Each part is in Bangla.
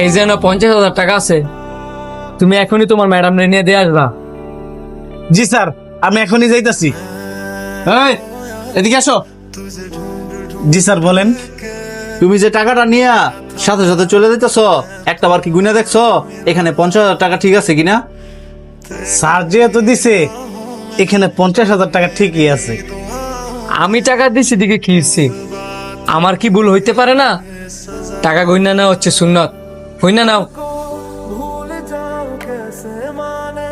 এই যে না 50,000 টাকা আছে, তুমি এখনই তোমার ম্যাডাম নিয়ে দিয়ে আসবা। জি স্যার, আমি এখনই যাইতাছি। এই এদিকে আসো। জি স্যার বলেন। তুমি যে টাকাটা নিয়ে সাথে সাথে চলে যাইতেছ, একটা বার কি গুনে দেখছো এখানে 50,000 টাকা ঠিক আছে কিনা? স্যার যেহেতু দিছে এখানে 50,000 টাকা ঠিকই আছে। আমি টাকা দিছি দিকে কি হচ্ছে? আমার কি ভুল হইতে পারে না? টাকা গইনা না হচ্ছে সুন্নত, হইনা নাও। भूल जाऊं कैसे माने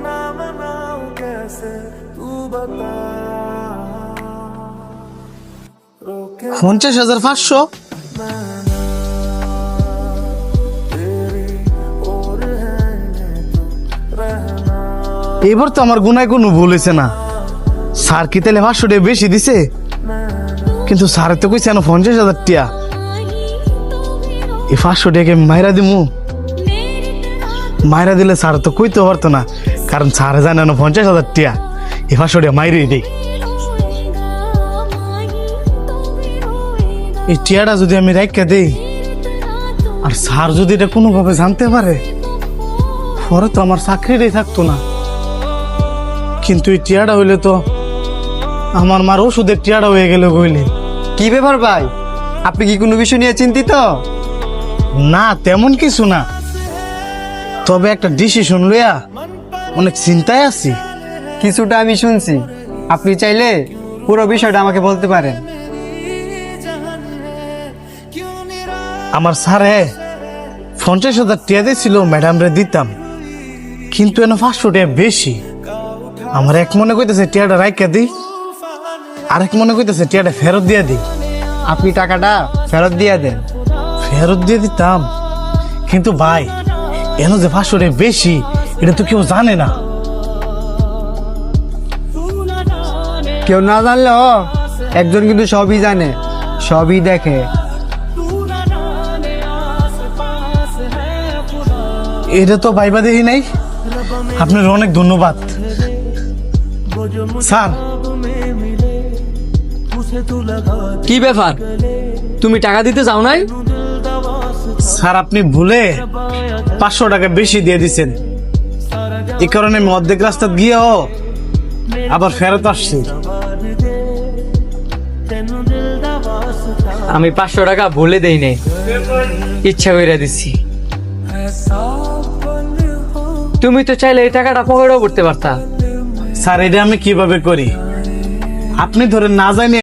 ना मनाऊं कैसे तू बता 50,500? এবার তো আমার গুনায় কোনো ভুল হয়েছে না। স্যার কি তাহলে 500 টাকা বেশি দিছে? কিন্তু স্যার তো কইছে 50,000 টাকা। এই 500 টাকা মাইরা দিমু, মাইরা দিলে স্যার তো কইতে পারতো না, কারণ স্যার জানে 50,000 টাকা। এই 500 টাকা মাইরেই দেই। এই টিয়াটা যদি আমি রাইখা দেই আর স্যার যদি এটা কোনোভাবে জানতে পারে, পরে তো আমার চাকরিটাই থাকতো না। কিন্তু এই টিয়াটা হইলে তো আমার মার ওষুধের টিয়াটা হয়ে গেল কইলে। কি ব্যাপার ভাই, আপনি কি কোনো বিষয় নিয়ে চিন্তিত? না তেমন কিছু না, তবে একটা ডিসিশন লইয়া অনেক চিন্তায় আছি। কিছুটা আমি শুনছি, আপনি চাইলে পুরো বিষয়টা আমাকে বলতে পারেন। আমার স্যারে 50,000 টাকা দিয়েছিল, ম্যাডাম রে দিতাম, কিন্তু এনে 500 টাকা বেশি। আমার এক মনে কইতেছে টিয়াটা রাইখা দিই, আরেক মনে কইতেছে টিয়াটা ফেরত দিয়ে দিই। আপনি টাকাটা ফেরত দিয়ে দেন। ফেরত দিয়ে দিতাম, কিন্তু ভাই এনে যে 500 টাকা বেশি এটা তো কেউ জানে না। কেউ না জানলেও একজন কিন্তু সবই জানে, সবই দেখে। এটা তো ভাইবা দেখি নাই। আপনার অনেক ধন্যবাদ স্যার। কি ব্যাপার, তুমি টাকা দিতে যাও নাই? স্যার আপনি ভুলে 500 টাকা বেশি দিয়ে দিচ্ছেন, এই কারণে আমি অর্ধেক রাস্তা গিয়েও আবার ফেরত আসছি। আমি 500 টাকা ভুলে দেই নাই, ইচ্ছা করে দিচ্ছি। তুমি তো চাইলে এই টাকাটা পকেটও করতে পারতা। স্যার এটা আমি কিভাবে করি? আপনি ধরেন না জানি